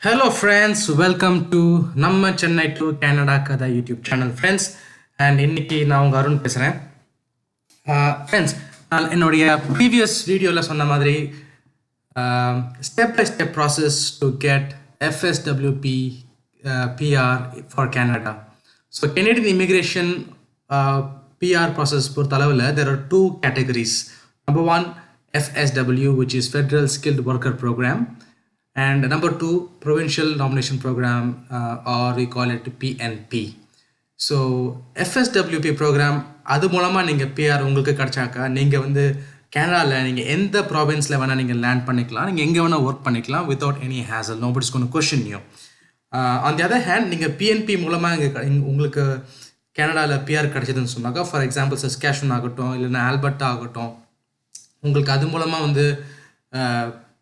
Hello friends, welcome to நம்ம Chennai to Canada கதை YouTube channel friends. And இன்னைக்கு நான் உங்க அருண் பேசுறேன். Friends, நான் என்னுடைய previous வீடியோல சொன்ன மாதிரி step by step process to get FSWP PR for Canada. So Canadian immigration PR process பொறுத்தளவில் there are two categories. Number one, FSW, which is Federal Skilled Worker Program. And number two, provincial nomination program, or we call it PNP. So FSWP program, அது மூலமாக நீங்கள் PR உங்களுக்கு கிடச்சாக்கா நீங்கள் வந்து கேனடாவில் நீங்கள் எந்த ப்ராவின்ஸில் வேணால் நீங்கள் லேண்ட் பண்ணிக்கலாம், நீங்கள் எங்கே வேணால் ஒர்க் பண்ணிக்கலாம் without any hassle. Nobody's gonna question you. On the other hand நீங்கள் பிஎன்பி மூலமாக உங்களுக்கு கேனடாவில் பிஆர் கிடச்சதுன்னு சொன்னாக்கா, ஃபார் எக்ஸாம்பிள் சஸ்கேஷன் ஆகட்டும் இல்லைன்னா ஆல்பர்ட்டா ஆகட்டும், உங்களுக்கு அது மூலமாக வந்து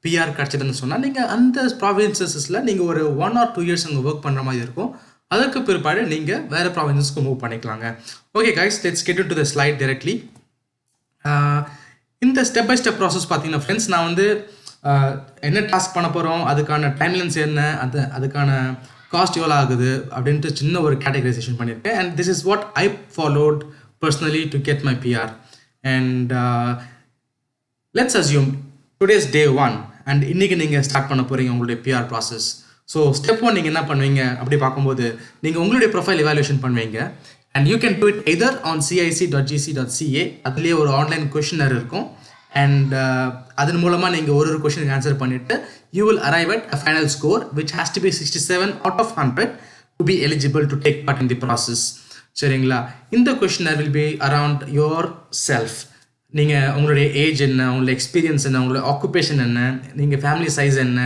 பிஆர் கிடச்சதுன்னு சொன்னால் நீங்கள் அந்த ப்ராவின்சஸில் நீங்கள் ஒரு 1 or 2 years அங்கே ஒர்க் பண்ணுற மாதிரி இருக்கும். அதுக்கு பிற்பாடு நீங்கள் வேறு ப்ராவின்சஸ்க்கு மூவ் பண்ணிக்கலாங்க. Okay guys, let's get into the slide directly. இந்த ஸ்டெப் பை ஸ்டெப் ப்ராசஸ் பார்த்தீங்கன்னா ஃப்ரெண்ட்ஸ், நான் வந்து என்ன டாஸ்க் பண்ண போகிறோம், அதுக்கான டைம்லைன்ஸ் என்ன, அதுக்கான காஸ்ட் எவ்வளோ ஆகுது அப்படின்ட்டு சின்ன ஒரு கேட்டகரைசேஷன் பண்ணியிருக்கேன். And this is what I followed personally to get my PR. And let's assume today's day 1 and இன்றைக்கி நீங்கள் ஸ்டார்ட் பண்ண போகிறீங்க உங்களுடைய பிஆர் ப்ராசஸ். ஸோ ஸ்டெப் 1 நீங்கள் என்ன பண்ணுவீங்க அப்படி பார்க்கும்போது நீங்கள் உங்களுடைய ப்ரொஃபைல் எவாலுவேஷன் பண்ணுவீங்க. And you can do it either on cic.gc.ca. அதுலேயே ஒரு ஆன்லைன் கொஷினர் இருக்கும். அண்ட் அதன் மூலமாக நீங்கள் ஒரு கொஷனுக்கு ஆன்சர் பண்ணிவிட்டு you will arrive at a final score which has to be 67 out of 100 to be eligible to take part in the process. சரிங்களா? இந்த questionnaire will be around yourself. நீங்கள் உங்களுடைய ஏஜ் என்ன, உங்களுடைய எக்ஸ்பீரியன்ஸ் என்ன, உங்களுடைய occupation என்ன, நீங்கள் ஃபேமிலி சைஸ் என்ன,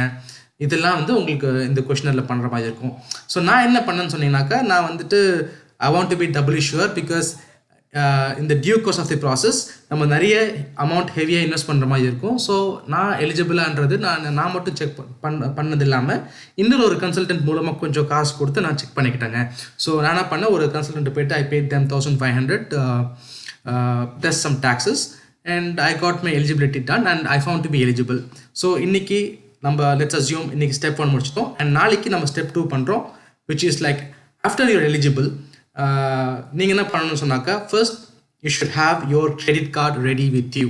இதெல்லாம் வந்து உங்களுக்கு இந்த கொஷினரில் பண்ணுற மாதிரி இருக்கும். ஸோ நான் என்ன பண்ணேன்னு சொன்னீங்கன்னாக்கா, நான் வந்துட்டு I want to be double sure because இந்த due course of the process நம்ம நிறைய அமௌண்ட் ஹெவியாக இன்வெஸ்ட் பண்ணுற மாதிரி இருக்கும். ஸோ நான் எலிஜிபிளான்றது நான் மட்டும் செக் பண்ணது இல்லாமல் இன்னொரு ஒரு கன்சல்டன்ட் மூலமாக கொஞ்சம் காசு கொடுத்து நான் செக் பண்ணிக்கிட்டேங்க. ஸோ நான் என்ன பண்ணேன், ஒரு கன்சல்டன்ட் போய்ட்டு ஐ bad them 1500 plus some taxes and I got my eligibility done and I found to be eligible. So இன்னைக்கு நம்ம let's assume இன்னைக்கு step 1 முடிச்சிட்டோம் and நாளைக்கு நம்ம step 2 பண்ணுறோம், which is like after you're eligible, நீங்கள் என்ன பண்ணணும்னு சொன்னாக்கா, first you should have your credit card ready with you.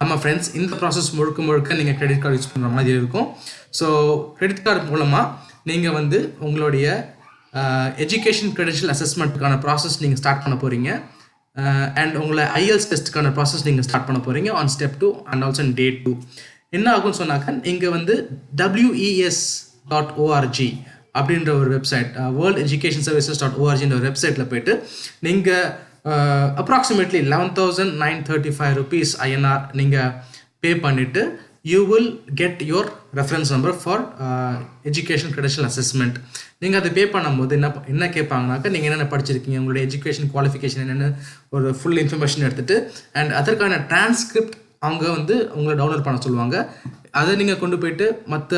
ஆமாம் ஃப்ரெண்ட்ஸ், இந்த ப்ராசஸ் முழுக்க நீங்கள் கிரெடிட் கார்டு யூஸ் பண்ணுற மாதிரி இருக்கும். ஸோ கிரெடிட் கார்டு மூலமாக நீங்கள் வந்து உங்களுடைய எஜுகேஷன் கிரெடென்ஷியல் அசஸ்மெண்ட்டுக்கான ப்ராசஸ் நீங்கள் ஸ்டார்ட் பண்ண போகிறீங்க. அண்ட் உங்களை IELTS டெஸ்ட்டுக்கான ப்ராசஸ் நீங்கள் ஸ்டார்ட் பண்ண போகிறீங்க ஆன் ஸ்டெப் 2 அண்ட் ஆல்சோ டே 2. என்ன ஆகும்னு சொன்னாக்கா, இங்கே வந்து WES.org அப்படின்ற ஒரு வெப்சைட், வேர்ல்ட் எஜுகேஷன் சர்வீசஸ்.orgன்ற ஒரு வெப்சைட்டில் போய்ட்டு நீங்கள் அப்ராக்சிமேட்லி 11,935 rupees INR நீங்கள் பே பண்ணிவிட்டு you will get your reference number for education credential assessment. நீங்கள் அதை பே பண்ணும்போது என்ன கேட்பாங்கனாக்கா, நீங்கள் என்னென்ன படிச்சிருக்கீங்க, உங்களுடைய எஜுகேஷன் குவாலிஃபிகேஷன் என்னென்னு ஒரு ஃபுல் இன்ஃபர்மேஷன் எடுத்துகிட்டு அண்ட் அதற்கான டிரான்ஸ்கிரிப்ட் அவங்க வந்து உங்களை டவுன்லோட் பண்ண சொல்லுவாங்க. அதை நீங்கள் கொண்டு போயிட்டு மற்ற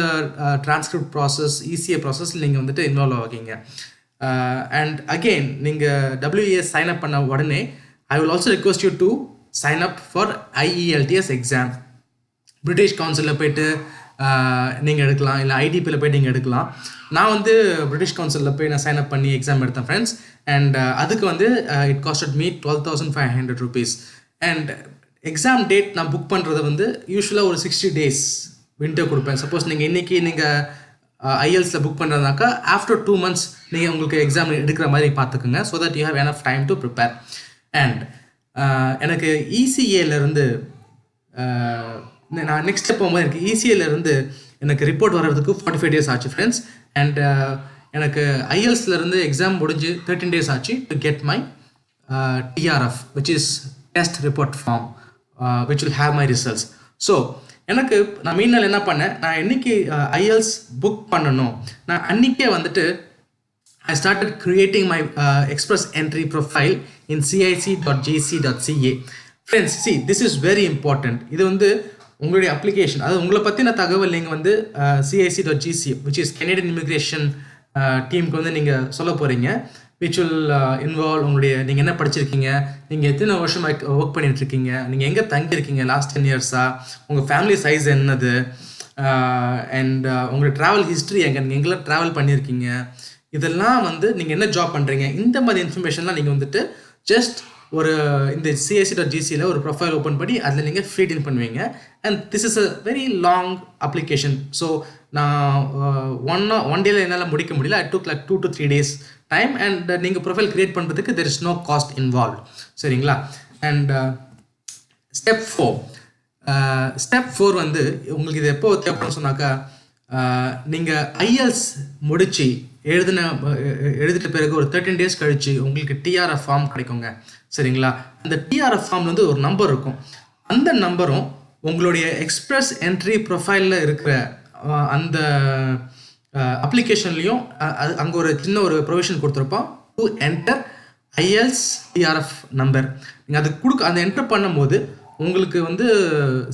டிரான்ஸ்கிரிப்ட் ப்ராசஸ், ECA ப்ராசஸில் நீங்கள் வந்துட்டு இன்வால்வ் ஆகிங்க. அண்ட் அகெயின் நீங்கள் WES சைன் அப் பண்ண உடனே I will also request you to sign up for IELTS exam. British கவுன்சிலில் போய்ட்டு நீங்கள் எடுக்கலாம், இல்லை IDPயில் போய்ட்டு நீங்கள் எடுக்கலாம். நான் வந்து பிரிட்டிஷ் கவுன்சிலில் போய் நான் சைன் அப் பண்ணி எக்ஸாம் எடுத்தேன் ஃப்ரெண்ட்ஸ். அண்ட் அதுக்கு வந்து it costed me 12,500 rupees. And exam date நான் புக் பண்ணுறது வந்து யூஸ்வலாக ஒரு 60 days விண்டோ கொடுப்பேன். சப்போஸ் நீங்கள் இன்றைக்கி நீங்கள் IELTSல புக் பண்ணுறதுனாக்கா ஆஃப்டர் 2 months நீங்கள் உங்களுக்கு எக்ஸாம் எடுக்கிற மாதிரி பார்த்துக்குங்க. So that you have enough time to prepare. And எனக்கு ECAலேருந்து நான் நெக்ஸ்ட் ஸ்டெப் போகும்போது எனக்கு ECAலேருந்து எனக்கு ரிப்போர்ட் வர்றதுக்கு 45 days ஆச்சு ஃப்ரெண்ட்ஸ். அண்ட் எனக்கு IELTSலேருந்து எக்ஸாம் முடிஞ்சு 13 days ஆச்சு to get my TRF, which is test report form, which will have my results. So எனக்கு நான் மீனால் என்ன பண்ணேன், நான் என்னைக்கு IELTS புக் பண்ணணும், நான் அன்றைக்கே வந்துட்டு I started creating my express entry profile in cic.gc.ca. Friends, see, this is very important. இது வந்து உங்களுடைய அப்ளிகேஷன், அதாவது உங்களை பற்றின தகவல் நீங்கள் வந்து cic.gc, which is Canadian Immigration டீமுக்கு வந்து நீங்கள் சொல்ல போகிறீங்க, which will involve உங்களுடைய நீங்கள் என்ன படிச்சிருக்கீங்க, நீங்கள் எத்தனை வருஷமாக ஒர்க் பண்ணிட்டுருக்கீங்க, நீங்கள் எங்கே தங்கியிருக்கீங்க லாஸ்ட் 10 years, உங்கள் ஃபேமிலி சைஸ் என்னது, அண்ட் உங்களோட ட்ராவல் ஹிஸ்ட்ரி எங்கெல்லாம் ட்ராவல் பண்ணியிருக்கீங்க, இதெல்லாம் வந்து நீங்கள் என்ன ஜாப் பண்ணுறீங்க, இந்த மாதிரி இன்ஃபர்மேஷன்லாம் நீங்கள் வந்துட்டு ஜஸ்ட் ஒரு இந்த CSC.gcல ஒரு ப்ரொஃபைல் ஓப்பன் பண்ணி அதில் நீங்கள் ஃபீட் இன் பண்ணுவீங்க. And this is a very long application. So நான் ஒன் டேல என்னால் முடிக்க முடியல. I took like 2 to 3 days time. And நீங்கள் ப்ரொஃபைல் க்ரியேட் பண்ணுறதுக்கு there is no cost involve. சரிங்களா? அண்ட் ஸ்டெப் 4 வந்து உங்களுக்கு இது எப்போ தேவைப்படும் சொன்னாக்கா, நீங்கள் ஐஎல்ஸ் முடித்து எழுதிட்ட பிறகு ஒரு 13 days கழித்து உங்களுக்கு TRF ஃபார்ம் கிடைக்குங்க. சரிங்களா? அந்த TRF ஃபார்மில் வந்து ஒரு நம்பர் இருக்கும். அந்த நம்பரும் உங்களுடைய எக்ஸ்பிரஸ் என்ட்ரி ப்ரொஃபைலில் இருக்கிற அந்த அப்ளிகேஷன்லேயும் அங்கே ஒரு சின்ன ஒரு ப்ரொவிஷன் கொடுத்துருப்போம், டு என்டர் ஐஎல்ஸ் TRF நம்பர். நீங்கள் அது அந்த என்டர் பண்ணும்போது உங்களுக்கு வந்து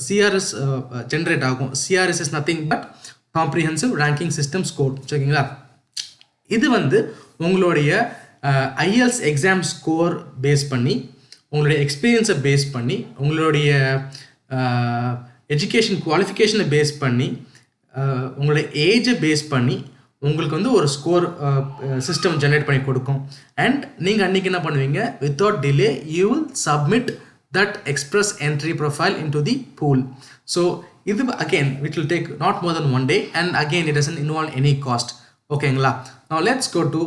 CRS ஜென்ரேட் ஆகும். CRS is nothing but comprehensive ranking system score. சரிங்களா? இது வந்து உங்களுடைய ஐஎல்ஸ் எக்ஸாம் ஸ்கோர் பேஸ் பண்ணி, உங்களுடைய எக்ஸ்பீரியன்ஸை பேஸ் பண்ணி, உங்களுடைய எஜுகேஷன் குவாலிஃபிகேஷனை பேஸ் பண்ணி, உங்களுடைய ஏஜை பேஸ் பண்ணி உங்களுக்கு வந்து ஒரு ஸ்கோர் சிஸ்டம் ஜென்ரேட் பண்ணி கொடுக்கும். அண்ட் நீங்கள் அன்றைக்கி என்ன பண்ணுவீங்க, without delay you will submit that express entry profile into the pool. So இது again it will take not more than 1 day, and again it doesn't involve any cost. ஓகேங்களா? Now let's go to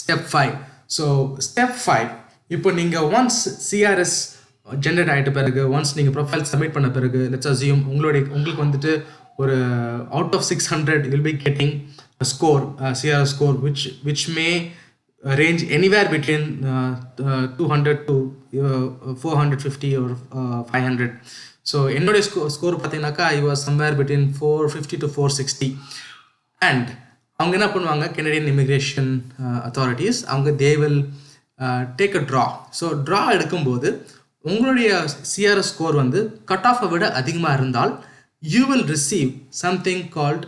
step 5. So step 5, இப்போ நீங்கள் once CRS generate ஆகிட்ட பிறகு, once நீங்கள் profile submit பண்ண பிறகு, let's assume உங்களுக்கு வந்துட்டு ஒரு out of 600 you'll be getting a score, CRS score which may range anywhere between 200 to 450 or 500. So என்னுடைய ஸ்கோர் பார்த்தீங்கன்னாக்கா I was somewhere between 450 to 460. And அவங்க என்ன பண்ணுவாங்க, Canadian Immigration Authorities, அவங்க they will take a draw. So draw எடுக்கும்போது உங்களுடைய CRS score வந்து cut ஆஃபை விட அதிகமாக இருந்தால் you will receive something called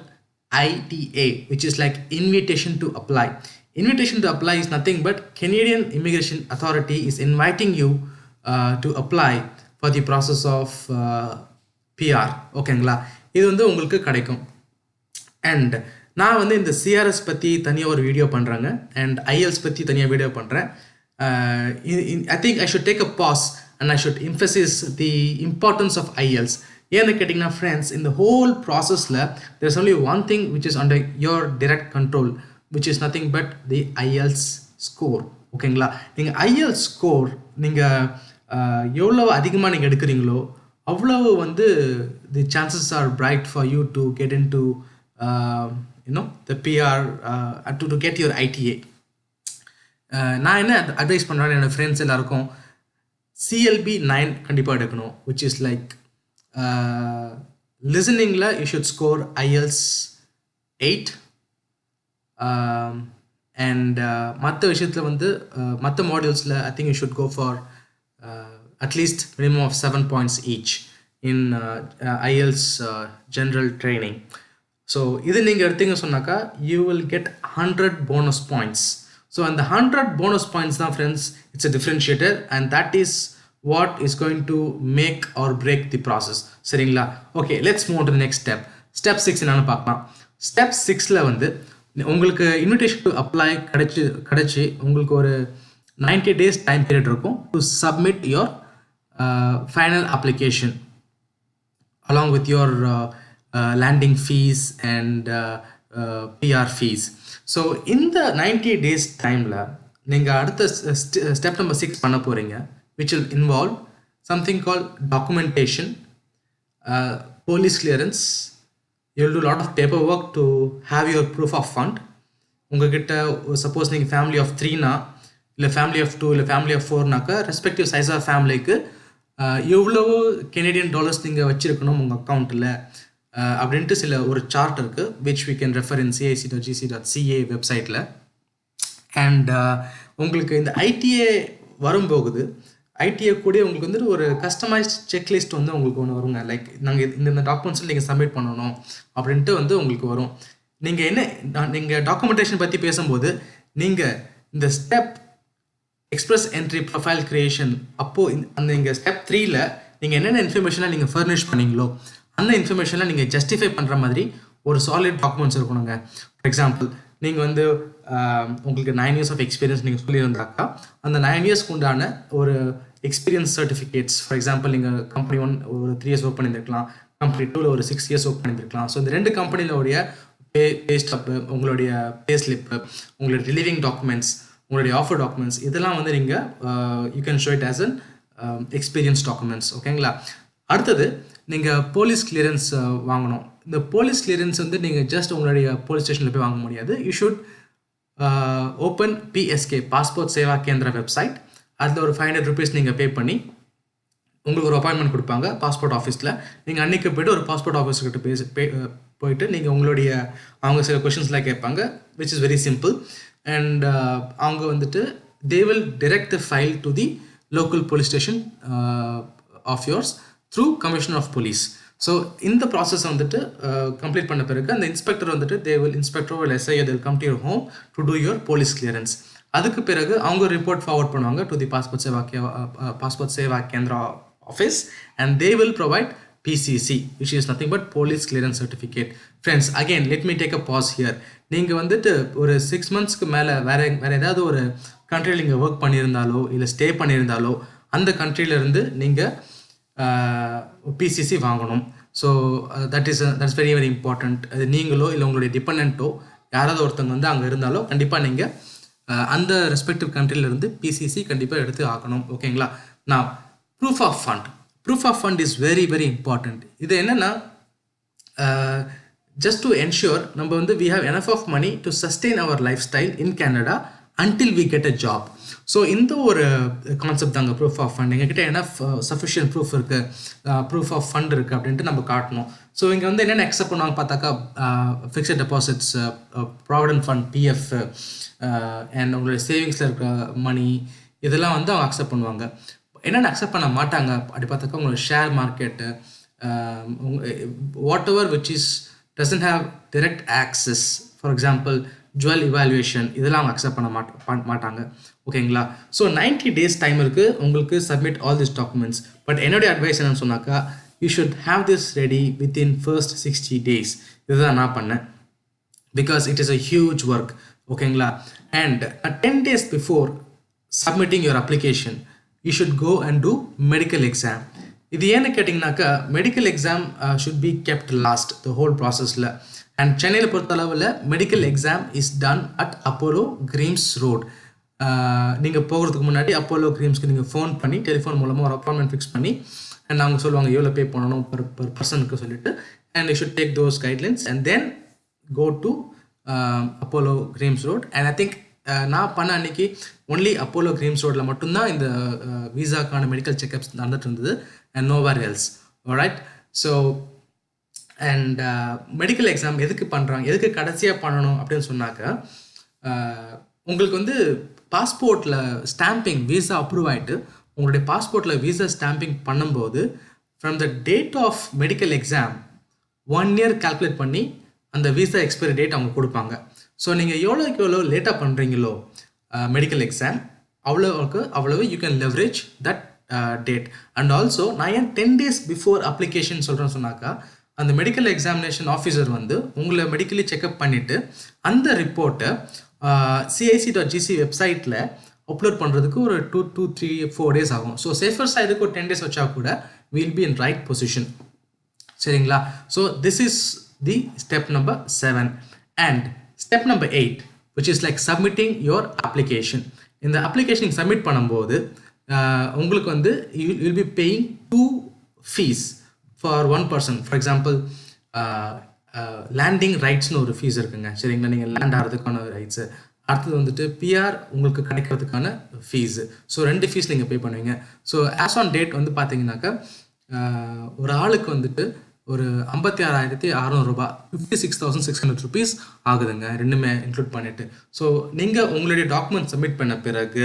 ITA, which is like invitation to apply. Invitation to apply is nothing but Canadian Immigration Authority is inviting you to apply for the process of PR. ஓகேங்களா? இது வந்து உங்களுக்கு கிடைக்கும். And நான் வந்து இந்த CRS பற்றி தனியாக ஒரு வீடியோ பண்ணுறேங்க, அண்ட் IELTS பற்றி தனியாக வீடியோ பண்ணுறேன். I think I should take a pause and I should emphasize the importance of IELTS. ஏன்னு கேட்டிங்கன்னா ஃப்ரெண்ட்ஸ், இந்த ஹோல் ப்ராசஸில் there is only one thing which is under your direct control, which is nothing but the IELTS score. ஓகேங்களா? நீங்கள் IELTS score நீங்கள் எவ்வளோ அதிகமாக நீங்கள் எடுக்கிறீங்களோ அவ்வளவு வந்து the chances are bright for you to get into the PR, to get your ITA. நான் என்ன அட்வைஸ் பண்ணுறேன் என்னோடய ஃப்ரெண்ட்ஸ் எல்லாருக்கும், CLB 9 கண்டிப்பாக எடுக்கணும், which is like listeningல you should score IELTS 8. And மற்ற விஷயத்தில் வந்து மற்ற மாடியூல்ஸில் I think you should go for at least minimum of 7 points each in IELTS general training. So இது நீங்கள் எடுத்தீங்க சொன்னாக்கா you will get 100 bonus points. So அந்த 100 bonus points தான் friends, it's a differentiator, and that is what is going to make or break the process. சரிங்களா? Okay, let's move on to the next step. Step 6 என்னன்னு பார்க்கலாம். Step 6ல வந்து உங்களுக்கு invitation to apply கிடைச்சி உங்களுக்கு ஒரு 90 days time period இருக்கும் to submit your final application along with your landing fees and PR fees. So இந்த 90 days டைமில் நீங்கள் அடுத்த ஸ்டெப் நம்பர் 6 பண்ண போகிறீங்க, which will involve something called documentation, police clearance. You will do a lot of paperwork to have your proof of fund. உங்ககிட்ட suppose நீங்கள் family of 3னா, இல்லை ஃபேமிலி ஆஃப் 2, இல்லை ஃபேமிலி ஆஃப் 4நாக்கா ரெஸ்பெக்டிவ் சைஸ் ஆஃப் ஃபேமிலிக்கு எவ்வளவு Canadian dollars நீங்கள் வச்சுருக்கணும் உங்கள் அக்கௌண்ட்டில் அப்படின்ட்டு சில ஒரு சார்ட் இருக்குது, which we can refer in cic.gc.ca வெப்சைட்டில். அண்ட் உங்களுக்கு இந்த ITA வரும்போகுது, ITA கூட உங்களுக்கு வந்து ஒரு கஸ்டமைஸ்ட் செக்லிஸ்ட் வந்து உங்களுக்கு ஒன்று வருங்க. லைக் நாங்கள் இந்த டாக்குமெண்ட்ஸில் நீங்கள் சப்மிட் பண்ணணும் அப்படின்ட்டு வந்து உங்களுக்கு வரும். நீங்கள் டாக்குமெண்டேஷன் பற்றி பேசும்போது நீங்கள் இந்த step express entry profile creation அப்போது அந்த நீங்கள் ஸ்டெப் 3ல நீங்கள் என்னென்ன இன்ஃபர்மேஷனாக நீங்கள் ஃபர்னிஷ் பண்ணீங்களோ அந்த இன்ஃபர்மேஷனில் நீங்கள் ஜஸ்டிஃபை பண்ணுற மாதிரி ஒரு சாலிட் டாக்குமெண்ட்ஸ் இருக்கணுங்க. ஃபார் எக்ஸாம்பிள் நீங்கள் வந்து உங்களுக்கு 9 years ஆஃப் எக்ஸ்பீரியன்ஸ் நீங்கள் சொல்லியிருந்தாக்கா அந்த 9 yearsக்கு உண்டான ஒரு எக்ஸ்பீரியன்ஸ் சர்டிஃபிகேட்ஸ், ஃபார் எக்ஸாம்பிள் நீங்கள் கம்பெனி 1 ஒரு 3 years ஒர்க் பண்ணியிருக்கலாம், கம்பெனி 2 ஒரு 6 years ஒர்க் பண்ணியிருக்கலாம். ஸோ இந்த 2 கம்பெனியோடைய பே ஸ்டப்பு, உங்களுடைய பே ஸ்லிப்பு, உங்களுடைய ரிலீவிங் டாக்குமெண்ட்ஸ், உங்களுடைய ஆஃபர் டாக்குமெண்ட்ஸ், இதெல்லாம் வந்து நீங்கள் you can show it as an experience documents. ஓகேங்களா? அடுத்தது நீங்கள் போலீஸ் கிளியரன்ஸ் வாங்கணும். இந்த போலீஸ் கிளியரன்ஸ் வந்து நீங்கள் ஜஸ்ட் உங்களுடைய போலீஸ் ஸ்டேஷனில் போய் வாங்க முடியாது. You should open PSK, passport Seva Kendra website. அதில் ஒரு 500 rupees நீங்கள் பே பண்ணி உங்களுக்கு ஒரு அப்பாயின்மெண்ட் கொடுப்பாங்க பாஸ்போர்ட் ஆஃபீஸில். நீங்கள் அன்றைக்கி போய்ட்டு ஒரு பாஸ்போர்ட் ஆஃபீஸ்கிட்ட போயிட்டு நீங்கள் உங்களுடைய அவங்க சில கொஷின்ஸ்லாம் கேட்பாங்க, which is very simple. And அவங்க வந்துட்டு they will direct the file to the local police station of yours through commissioner of police. So இந்த ப்ராசஸ் வந்துட்டு கம்ப்ளீட் பண்ண பிறகு அந்த இன்ஸ்பெக்டர் வந்துட்டு inspector will SI they will come to your home to do your police clearance. அதுக்கு பிறகு அவங்க report forward பண்ணுவாங்க to the passport Seva Kendra office and they will provide PCC, which is nothing but police clearance certificate. Friends, again let me take a pause here. நீங்கள் வந்துட்டு ஒரு 6 monthsக்கு மேலே வேறு ஏதாவது ஒரு கண்ட்ரியில் நீங்கள் ஒர்க் பண்ணியிருந்தாலோ இல்லை ஸ்டே பண்ணியிருந்தாலோ அந்த கண்ட்ரியிலேருந்து நீங்கள் PCC வாங்கணும். So that's very very important. அது நீங்களோ இல்லை உங்களுடைய டிபெண்டோ யாராவது ஒருத்தவங்க வந்து அங்கே இருந்தாலோ கண்டிப்பாக நீங்கள் அந்த ரெஸ்பெக்டிவ் கண்ட்ரியிலேருந்து PCC கண்டிப்பாக எடுத்து ஆகணும். ஓகேங்களா? நான் proof of fund is very very important. இது என்னென்னா ஜஸ்ட் டு என்ஷூர் நம்ம வந்து we have enough of money to sustain our lifestyle in Canada until we get a job. So இந்த ஒரு கான்செப்ட் தாங்க ப்ரூஃப் ஆஃப் ஃபண்ட். எங்ககிட்ட enough sufficient proof இருக்குது, proof of fund இருக்குது அப்படின்ட்டு நம்ம காட்டணும். ஸோ இங்கே வந்து என்னென்ன அக்செப்ட் பண்ணுவாங்க பார்த்தாக்கா, fixed deposits, provident fund, PF and உங்களுடைய சேவிங்ஸில் இருக்கிற மணி, இதெல்லாம் வந்து அவங்க அக்செப்ட் பண்ணுவாங்க. என்னென்ன அக்செப்ட் பண்ண மாட்டாங்க அப்படி பார்த்தாக்கா உங்களோட share market, what ever which is doesn't have direct access, for example jewel evaluation, இதெல்லாம் அவங்க அக்செப்ட் பண்ண மாட்டாங்க. ஓகேங்களா? ஸோ 90 days டைம் இருக்குது உங்களுக்கு submit all this documents. But என்னுடைய அட்வைஸ் என்னன்னு சொன்னாக்கா, you should have this ready within first 60 days. இதுதான் நான் பண்ணேன். Because it is a huge work. ஓகேங்களா? And 10 days before submitting your application you should go and do medical exam. இது ஏன்னு கேட்டிங்கனாக்கா, medical exam should be kept last the whole ப்ராசஸில். And சென்னையில் பொறுத்தளவில் medical exam is done at Apollo creams road. நீங்கள் போகிறதுக்கு முன்னாடி அப்போலோ கிரீம்ஸ்க்கு நீங்கள் ஃபோன் பண்ணி டெலிஃபோன் மூலமாக ஒரு அப்பாயின்மெண்ட் ஃபிக்ஸ் பண்ணி அண்ட் அவங்க சொல்லுவாங்க எவ்வளோ பே பண்ணணும் பர் பர்சனுக்கு சொல்லிட்டு, and you should take those guidelines and then go to Apollo creams Road. And I think நான் பண்ண அன்றைக்கி ஒன்லி அப்போலோ கிரீம்ஸ் ரோட்டில் மட்டும்தான் இந்த விசாக்கான மெடிக்கல் செக்அப்ஸ் நடந்துட்டு இருந்தது and nowhere else. Right? So and medical exam எதுக்கு பண்ணுறாங்க, எதுக்கு கடைசியாக பண்ணணும் அப்படின்னு சொன்னாக்கா, உங்களுக்கு வந்து பாஸ்போர்ட்டில் ஸ்டாம்பிங் விசா அப்ரூவ் ஆகிட்டு உங்களுடைய பாஸ்போர்ட்டில் விசா ஸ்டாம்பிங் பண்ணும்போது from the date of medical exam 1 year calculate பண்ணி அந்த விசா எக்ஸ்பைரி டேட் அவங்க கொடுப்பாங்க. ஸோ நீங்கள் எவ்வளோ லேட்டாக பண்ணுறீங்களோ மெடிக்கல் எக்ஸாம் அவ்வளவு you can leverage that date. And also நான் ஏன் 10 days பிஃபோர் அப்ளிகேஷன் சொல்கிறேன்னு சொன்னாக்கா, அந்த மெடிக்கல் எக்ஸாமினேஷன் ஆஃபீஸர் வந்து உங்களை மெடிக்கலி செக்அப் பண்ணிவிட்டு அந்த ரிப்போர்ட்டை CIC.gc வெப்சைட்டில் அப்லோட் பண்ணுறதுக்கு ஒரு 2, 3, 4 days ஆகும். ஸோ சேஃபர் சைடுக்கு ஒரு 10 days வச்சா கூட will be in right position. சரிங்களா? So this is the step number 7. And step number 8 which is like submitting your application. இந்த அப்ளிகேஷன் சப்மிட் பண்ணும்போது உங்களுக்கு வந்து you will be paying 2 fees for one person. For example landing ரைட்ஸ்னு ஒரு fees இருக்குங்க. சரிங்களா? நீங்கள் லேண்ட் ஆகிறதுக்கான ரைட்ஸு, அடுத்தது வந்துட்டு PR உங்களுக்கு கிடைக்கிறதுக்கான ஃபீஸு. ஸோ 2 fees நீங்கள் பே பண்ணுவீங்க. ஸோ ஆஸ் ஆன் டேட் வந்து பார்த்தீங்கன்னாக்கா ஒரு ஆளுக்கு வந்துட்டு ஒரு 56,600 ரூபா, 56,600 rupees ஆகுதுங்க, ரெண்டுமே இன்க்ளூட் பண்ணிவிட்டு. ஸோ நீங்கள் உங்களுடைய டாக்குமெண்ட் சப்மிட் பண்ண பிறகு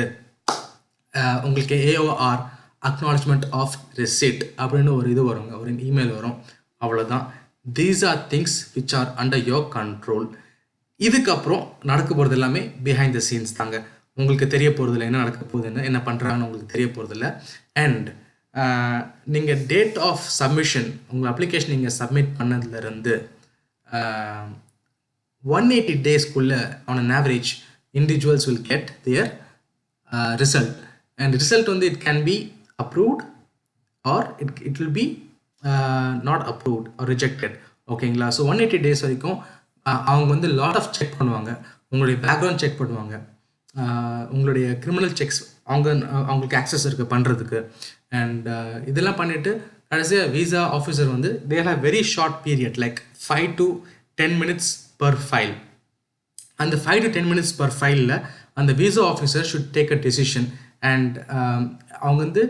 உங்களுக்கு AOR அக்னாலஜ்மெண்ட் ஆஃப் ரெசிப்ட் அப்படின்னு ஒரு இது வருங்க, ஒரு இமெயில் வரும். அவ்வளோதான். These are things which are under your control. இதுக்கப்புறம் நடக்க போகிறது எல்லாமே பிஹைண்ட் த சீன்ஸ் தாங்க. உங்களுக்கு தெரிய போகிறதில்ல என்ன நடக்க போகுதுன்னு, என்ன பண்ணுறாங்கன்னு உங்களுக்கு தெரிய போகிறதில்ல. அண்ட் நீங்கள் டேட் ஆஃப் சப்மிஷன் உங்கள் அப்ளிகேஷன் நீங்கள் சப்மிட் பண்ணதுலேருந்து 180 டேஸ்க்குள்ளே on an average individuals will get their result, and result வந்து it can be approved or it will be not approved or rejected. ஓகேங்களா? ஸோ 180 டேஸ் வரைக்கும் அவங்க வந்து லாட் ஆஃப் செக் பண்ணுவாங்க. உங்களுடைய பேக்ரவுண்ட் செக் பண்ணுவாங்க, உங்களுடைய கிரிமினல் செக்ஸ் அவங்களுக்கு ஆக்சஸ் இருக்குது பண்ணுறதுக்கு. அண்ட் இதெல்லாம் பண்ணிவிட்டு கடைசியாக விசா ஆஃபீஸர் வந்து they have very short period like 5 to 10 minutes per file. அந்த 5 to 10 minutes பர் ஃபைலில் அந்த visa officer should take a decision. And அவங்க வந்து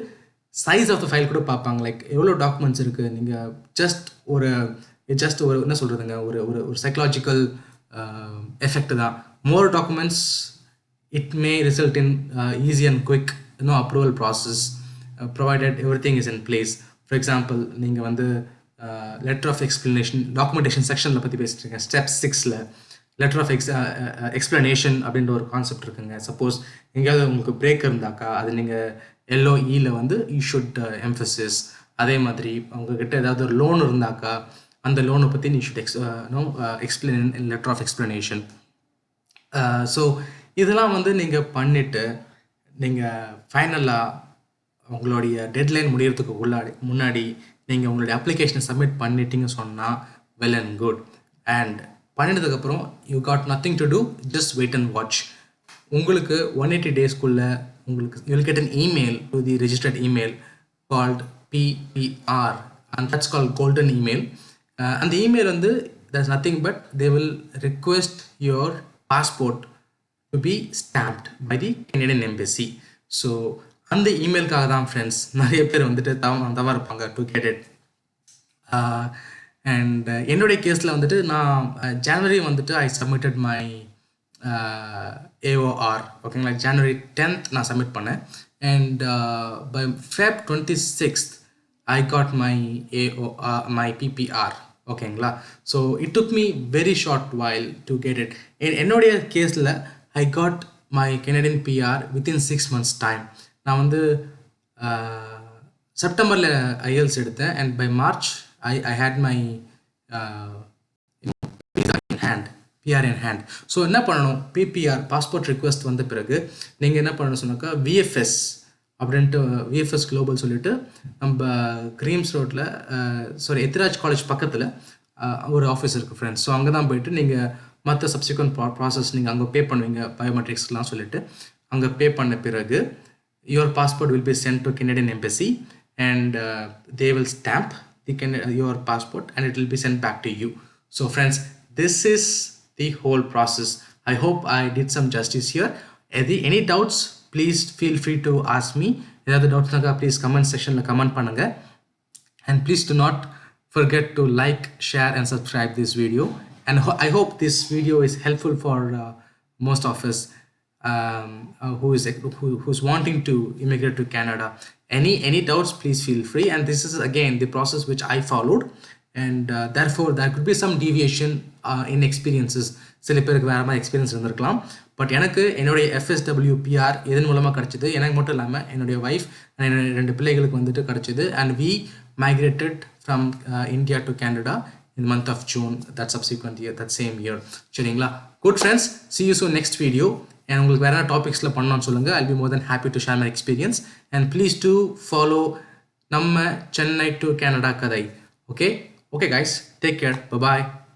சைஸ் ஆஃப் த ஃபைல் கூட பார்ப்பாங்க, லைக் எவ்வளோ டாக்குமெண்ட்ஸ் இருக்குது. நீங்கள் ஜஸ்ட் ஒரு என்ன சொல்கிறதுங்க, ஒரு ஒரு ஒரு சைக்கலாஜிக்கல் எஃபெக்ட் தான். More documents it may result in easy and quick approval process provided everything is in place. For example நீங்கள் வந்து லெட்டர் ஆஃப் எக்ஸ்பிளனேஷன் டாக்குமெண்டேஷன் செக்ஷனில் பற்றி பேசிட்டுருக்கேன். ஸ்டெப் 6ல் லெட்டர் ஆஃப் எக்ஸ்பிளனேஷன் அப்படின்ற ஒரு கான்செப்ட் இருக்குங்க. சப்போஸ் எங்கேயாவது உங்களுக்கு பிரேக் இருந்தாக்கா அது நீங்கள் LOEயில் வந்து யூ ஷுட் எம்ஃபசிஸ். அதே மாதிரி உங்ககிட்ட ஏதாவது ஒரு லோன் இருந்தாக்கா அந்த லோனை பற்றி நீ should explain in letter of explanation. So இதெல்லாம் வந்து நீங்கள் பண்ணிவிட்டு நீங்கள் ஃபைனலாக உங்களுடைய டெட்லைன் முடிகிறதுக்கு முன்னாடி நீங்கள் உங்களுடைய அப்ளிகேஷனை சப்மிட் பண்ணிட்டீங்க சொன்னால் வெல் அண்ட் குட். அண்ட் பண்ணிட்டதுக்கப்புறம் you got nothing to do, just wait and watch. உங்களுக்கு 180 டேஸ்க்குள்ளே உங்களுக்கு you will get an email to the registered email called PPR, and that's called golden email. And the email வந்து there's nothing but they will request your passport to be stamped by the Canadian Embassy. So அந்த இமெயிலுக்காக தான் friends நிறைய பேர் வந்துட்டு தவறு இருப்பாங்க to get it. And என்னுடைய கேஸில் வந்துட்டு நான் ஜனவரி வந்துட்டு ஐ சப்மிட்டட் மை AOR. ஓகேங்களா? ஜனவரி 10th நான் சப்மிட் பண்ணேன். And by Feb 26th I got my AOR, my PPR. ஓகேங்களா? So it took me very short while to get it. என்னுடைய கேஸில் I got my Canadian PR within 6 months time. நான் வந்து செப்டம்பரில் IELTS எடுத்தேன். And by March I had my PR in hand. So என்ன பண்ணணும், PPR passport request வந்த பிறகு நீங்கள் என்ன பண்ணணும் சொன்னாக்கா VFS அப்படின்ட்டு VFS குளோபல் சொல்லிட்டு நம்ம கிரீம்ஸ் ரோட்டில் எத்திராஜ் காலேஜ் பக்கத்தில் ஒரு ஆஃபீஸ் இருக்குது ஃப்ரெண்ட்ஸ். ஸோ அங்கே தான் போயிட்டு நீங்கள் மற்ற சப்சிக்வெண்ட் ப்ராசஸ் நீங்கள் அங்கே பே பண்ணுவீங்க, பயோமெட்ரிக்ஸ்லாம் சொல்லிட்டு அங்கே பே பண்ண பிறகு your passport will be sent to Canadian Embassy and they will stamp your passport and it will be sent back to you. So friends, this is the whole process. I hope I did some justice here. Any doubts, please feel free to ask me. Edha doubts naga please comment section la comment pannunga. And please do not forget to like, share and subscribe this video. And I hope this video is helpful for most of us who's wanting to immigrate to Canada. Any doubts, please feel free. And this is again the process which I followed, and therefore there could be some deviation in experiences. சில பேருக்கு வேறு மாதிரி experience இருந்திருக்கலாம். But எனக்கு என்னுடைய FSW PR இதன் மூலமாக கிடச்சிது. எனக்கு மட்டும் இல்லாமல் என்னுடைய ஒய்ஃப் என்னுடைய 2 பிள்ளைகளுக்கு வந்துட்டு கிடச்சிது. And we migrated from India to Canada in the month of June, that subsequent year, that same year. சரிங்களா? Good friends, see you soon next video. And உங்களுக்கு வேறு என்ன டாபிக்ஸில் பண்ணணும்னு சொல்லுங்கள். I'll be more than happy to share my experience. And please do follow நம்ம Chennai to Canada கதை. Okay guys, take care. Bye bye.